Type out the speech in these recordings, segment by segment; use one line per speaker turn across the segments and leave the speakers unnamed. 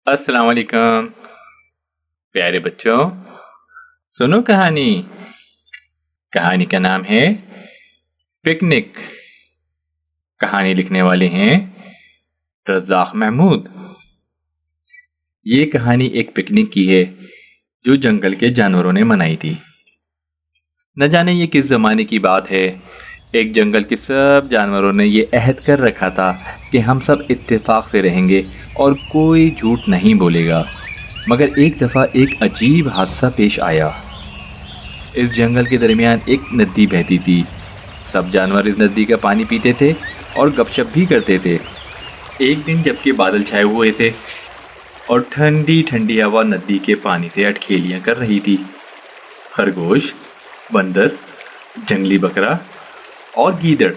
السلام علیکم پیارے بچوں، سنو کہانی کا نام ہے پکنک۔ کہانی لکھنے والے ہیں رزاق محمود۔ یہ کہانی ایک پکنک کی ہے جو جنگل کے جانوروں نے منائی تھی۔ نہ جانے یہ کس زمانے کی بات ہے، ایک جنگل کے سب جانوروں نے یہ عہد کر رکھا تھا کہ ہم سب اتفاق سے رہیں گے اور کوئی جھوٹ نہیں بولے گا۔ مگر ایک دفعہ ایک عجیب حادثہ پیش آیا۔ اس جنگل کے درمیان ایک ندی بہتی تھی۔ سب جانور اس ندی کا پانی پیتے تھے اور گپ شپ بھی کرتے تھے۔ ایک دن جبکہ بادل چھائے ہوئے تھے اور ٹھنڈی ٹھنڈی ہوا ندی کے پانی سے اٹکھیلیاں کر رہی تھی، خرگوش، بندر، جنگلی بکرا اور گیدڑ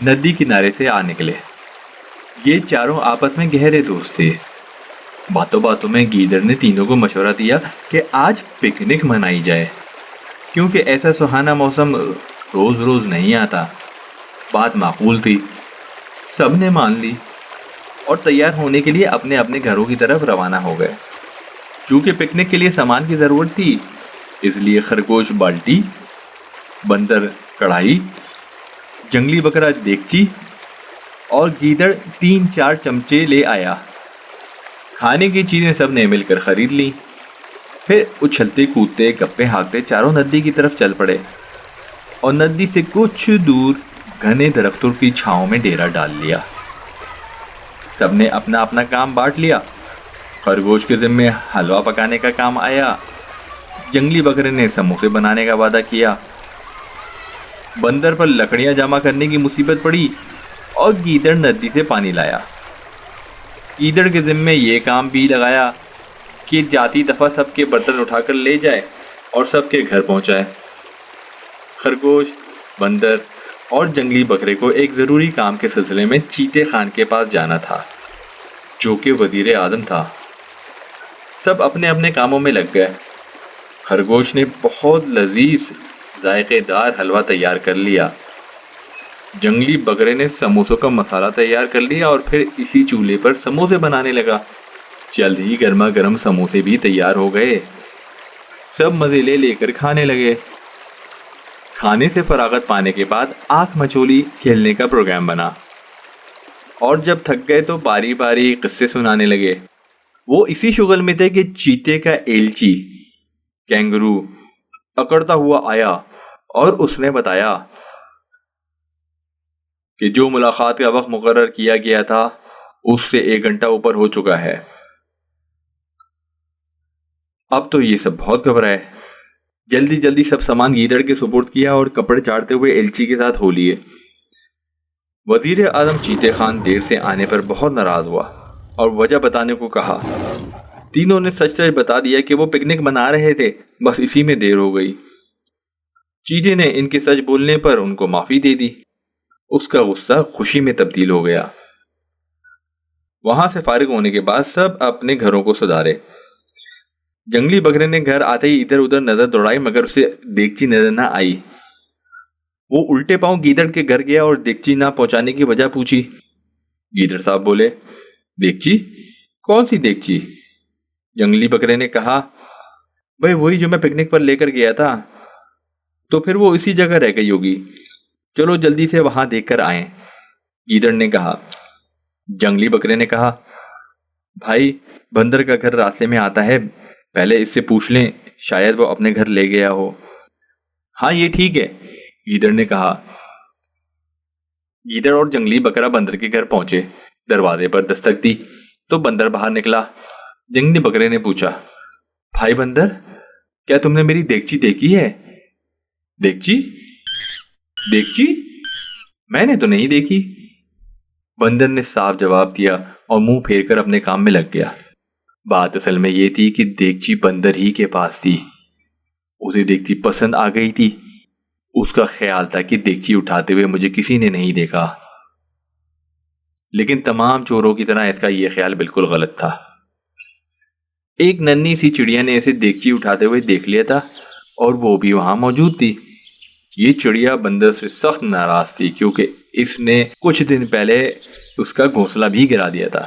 ندی کنارے سے آ نکلے۔ یہ چاروں آپس میں گہرے دوست تھے۔ باتوں باتوں میں گیدڑ نے تینوں کو مشورہ دیا کہ آج پکنک منائی جائے، کیونکہ ایسا سہانا موسم روز روز نہیں آتا۔ بات معقول تھی، سب نے مان لی اور تیار ہونے کے لیے اپنے اپنے گھروں کی طرف روانہ ہو گئے۔ چونکہ پکنک کے لیے سامان کی ضرورت تھی، اس لیے خرگوش بالٹی، بندر کڑھائی، جنگلی بکرا دیگچی اور گیدڑ 3-4 چمچے لے آیا۔ کھانے کی چیزیں سب نے مل کر خرید لی۔ پھر اچھلتے کودتے گپے ہانکتے چاروں ندی کی طرف چل پڑے اور ندی سے کچھ دور گھنے درختوں کی چھاؤں میں ڈیرا ڈال لیا۔ سب نے اپنا اپنا کام بانٹ لیا۔ خرگوش کے ذمے حلوہ پکانے کا کام آیا، جنگلی بکرے نے سموسے بنانے کا وعدہ کیا، بندر پر لکڑیاں جمع کرنے کی مصیبت پڑی اور گیدڑ ندی سے پانی لایا۔ گیدڑ کے ذمے یہ کام بھی لگایا کہ جاتی دفعہ سب کے برتن اٹھا کر لے جائے اور سب کے گھر پہنچائے۔ خرگوش، بندر اور جنگلی بکرے کو ایک ضروری کام کے سلسلے میں چیتے خان کے پاس جانا تھا، جو کہ وزیر اعظم تھا۔ سب اپنے اپنے کاموں میں لگ گئے۔ خرگوش نے بہت لذیذ ذائقے دار حلوہ تیار کر لیا، جنگلی بکرے نے سموسوں کا مسالہ تیار کر لیا اور پھر اسی چولہے پر سموسے بنانے لگا۔ جلد ہی گرما گرم سموسے بھی تیار ہو گئے۔ سب مزے لے لے کر کھانے لگے۔ کھانے سے فراغت پانے کے بعد آنکھ مچولی کھیلنے کا پروگرام بنا، اور جب تھک گئے تو باری باری قصے سنانے لگے۔ وہ اسی شغل میں تھے کہ چیتے کا ایلچی کینگرو اکڑتا ہوا آیا اور اس نے بتایا کہ جو ملاقات کا وقت مقرر کیا گیا تھا اس سے 1 گھنٹہ اوپر ہو چکا ہے۔ اب تو یہ سب بہت گھبرائے۔ جلدی جلدی سب سامان گیدڑ کے سپرد کیا اور کپڑے چاڑتے ہوئے ایلچی کے ساتھ ہو لیے۔ وزیر اعظم چیتے خان دیر سے آنے پر بہت ناراض ہوا اور وجہ بتانے کو کہا۔ تینوں نے سچ سچ بتا دیا کہ وہ پکنک منا رہے تھے، بس اسی میں دیر ہو گئی۔ چیتے نے ان کے سچ بولنے پر ان کو معافی دے دی۔ اس کا غصہ خوشی میں تبدیل ہو گیا۔ وہاں سے فارغ ہونے کے بعد سب اپنے گھروں کو سدھارے۔ جنگلی بکرے نے گھر آتے ہی ادھر ادھر نظر دوڑائی، مگر اسے دیگچی نظر نہ آئی۔ وہ الٹے پاؤں گیدڑ کے گھر گیا اور دیگچی نہ پہنچانے کی وجہ پوچھی۔ گیدڑ صاحب بولے، دیگچی؟ کون سی دیگچی؟ جنگلی بکرے نے کہا، بھئی وہی جو میں پکنک پر لے کر گیا تھا۔ تو پھر وہ اسی جگہ رہ گئی ہوگی، چلو جلدی سے وہاں دیکھ کر آئیں، گیدڑ نے کہا۔ جنگلی بکرے نے کہا، بھائی بندر کا گھر راستے میں آتا ہے، پہلے اس سے پوچھ لیں، شاید وہ اپنے گھر لے گیا ہو۔ ہاں یہ ٹھیک ہے، گیدڑ نے کہا۔ گیدڑ اور جنگلی بکرا بندر کے گھر پہنچے۔ دروازے پر دستک دی تو بندر باہر نکلا۔ جنگلی بکرے نے پوچھا، بھائی بندر، کیا تم نے میری دیگچی دیکھی ہے؟ دیگچی؟ دیگچی؟ میں نے تو نہیں دیکھی۔ بندر نے صاف جواب دیا اور منہ پھیر کر اپنے کام میں لگ گیا۔ بات اصل میں یہ تھی کہ دیگچی بندر ہی کے پاس تھی۔ اسے دیگچی پسند آ گئی تھی۔ اس کا خیال تھا کہ دیگچی اٹھاتے ہوئے مجھے کسی نے نہیں دیکھا، لیکن تمام چوروں کی طرح اس کا یہ خیال بالکل غلط تھا۔ ایک ننھی سی چڑیا نے اسے دیگچی اٹھاتے ہوئے دیکھ لیا تھا اور وہ بھی وہاں موجود تھی۔ یہ چڑیا بندر سے سخت ناراض تھی، کیونکہ اس نے کچھ دن پہلے اس کا گھونسلہ بھی گرا دیا تھا۔